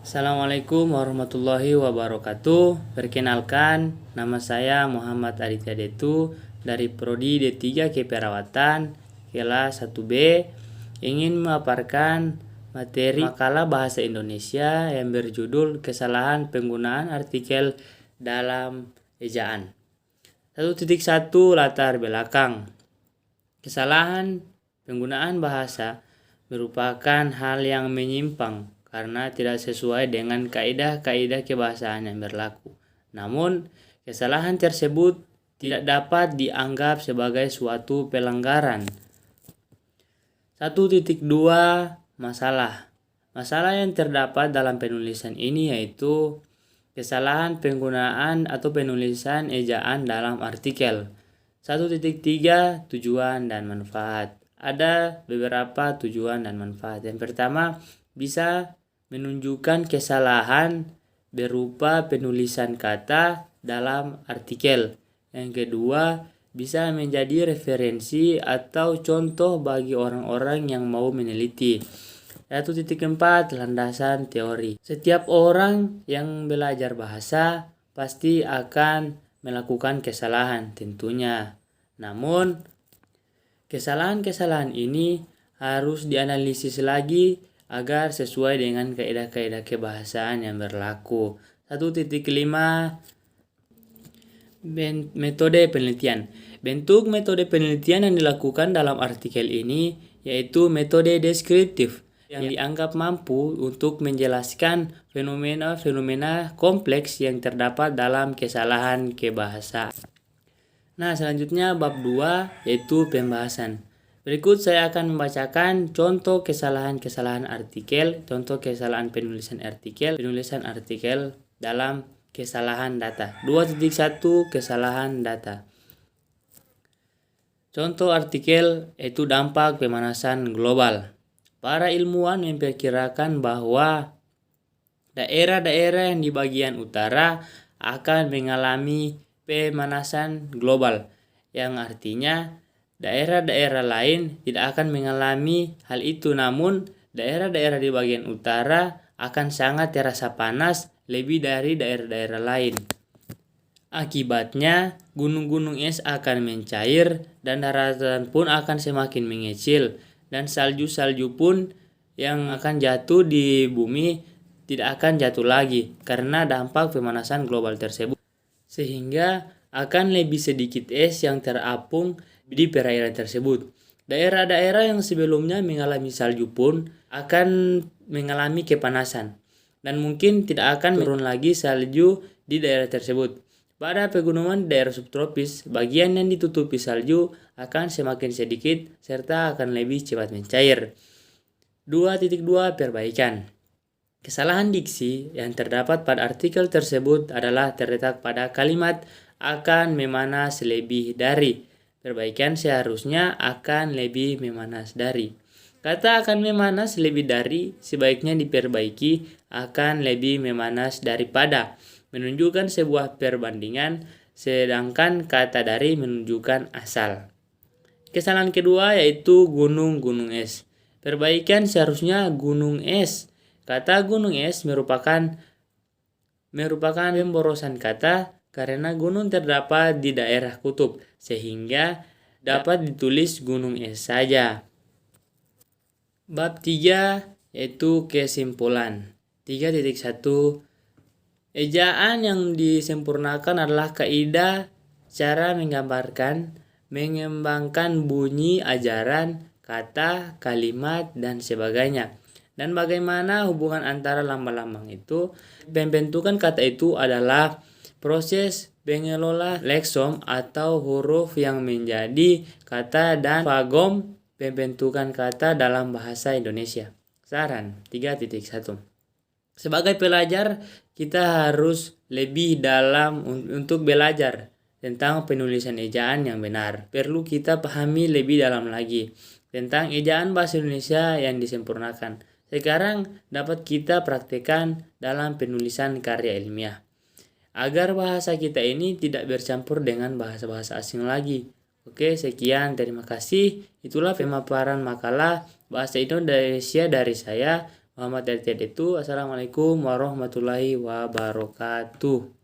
Assalamualaikum warahmatullahi wabarakatuh. Perkenalkan, nama saya Muhammad Aditya Detu dari Prodi D3 Keperawatan kelas 1B. Ingin memaparkan materi makalah bahasa Indonesia yang berjudul kesalahan penggunaan artikel dalam ejaan. 1.1 Latar belakang. Kesalahan penggunaan bahasa merupakan hal yang menyimpang karena tidak sesuai dengan kaidah-kaidah kebahasaan yang berlaku. Namun, kesalahan tersebut tidak dapat dianggap sebagai suatu pelanggaran. 1.2 Masalah. Masalah yang terdapat dalam penulisan ini yaitu kesalahan penggunaan atau penulisan ejaan dalam artikel. 1.3 Tujuan dan manfaat. Ada beberapa tujuan dan manfaat. Yang pertama, bisa menunjukkan kesalahan berupa penulisan kata dalam artikel. Yang kedua, bisa menjadi referensi atau contoh bagi orang-orang yang mau meneliti. 1.4 Landasan teori. Setiap orang yang belajar bahasa pasti akan melakukan kesalahan tentunya. Namun, kesalahan-kesalahan ini harus dianalisis lagi agar sesuai dengan kaidah-kaidah kebahasaan yang berlaku. 1.5 Metode penelitian. Bentuk metode penelitian yang dilakukan dalam artikel ini yaitu metode deskriptif yang dianggap mampu untuk menjelaskan fenomena-fenomena kompleks yang terdapat dalam kesalahan kebahasaan. Nah, selanjutnya bab 2 yaitu pembahasan. Berikut saya akan membacakan contoh kesalahan-kesalahan artikel, contoh kesalahan penulisan artikel dalam kesalahan data. 2.1 Kesalahan data. Contoh artikel yaitu dampak pemanasan global. Para ilmuwan memperkirakan bahwa daerah-daerah yang di bagian utara akan mengalami pemanasan global, yang artinya daerah-daerah lain tidak akan mengalami hal itu, namun daerah-daerah di bagian utara akan sangat terasa panas lebih dari daerah-daerah lain. Akibatnya, gunung-gunung es akan mencair dan daratan pun akan semakin mengecil, dan salju-salju pun yang akan jatuh di bumi tidak akan jatuh lagi karena dampak pemanasan global tersebut. Sehingga akan lebih sedikit es yang terapung di perairan tersebut. Daerah-daerah yang sebelumnya mengalami salju pun akan mengalami kepanasan dan mungkin tidak akan turun lagi salju di daerah tersebut. Pada pegunungan daerah subtropis, bagian yang ditutupi salju akan semakin sedikit serta akan lebih cepat mencair. 2.2 Perbaikan. Kesalahan diksi yang terdapat pada artikel tersebut adalah terletak pada kalimat akan memanas lebih dari. Perbaikan seharusnya akan lebih memanas dari. Kata akan memanas lebih dari sebaiknya diperbaiki akan lebih memanas daripada, menunjukkan sebuah perbandingan, sedangkan kata dari menunjukkan asal. Kesalahan kedua yaitu gunung-gunung es. Perbaikan seharusnya gunung es. Kata gunung es merupakan pemborosan kata karena gunung terdapat di daerah kutub, sehingga dapat ditulis gunung es saja. Bab 3 yaitu kesimpulan. 3.1 Ejaan yang disempurnakan adalah kaidah cara menggambarkan, mengembangkan bunyi ajaran, kata, kalimat, dan sebagainya. Dan bagaimana hubungan antara lambang-lambang itu. Pembentukan kata itu adalah proses pengelola leksom atau huruf yang menjadi kata dan fagom pembentukan kata dalam bahasa Indonesia. Saran 3.1 Sebagai pelajar, kita harus lebih dalam untuk belajar tentang penulisan ejaan yang benar. Perlu kita pahami lebih dalam lagi tentang ejaan bahasa Indonesia yang disempurnakan. Sekarang dapat kita praktekkan dalam penulisan karya ilmiah, agar bahasa kita ini tidak bercampur dengan bahasa-bahasa asing lagi. Oke, sekian, terima kasih. Itulah pemaparan makalah bahasa Indonesia dari saya, Muhammad dari itu. Assalamualaikum warahmatullahi wabarakatuh.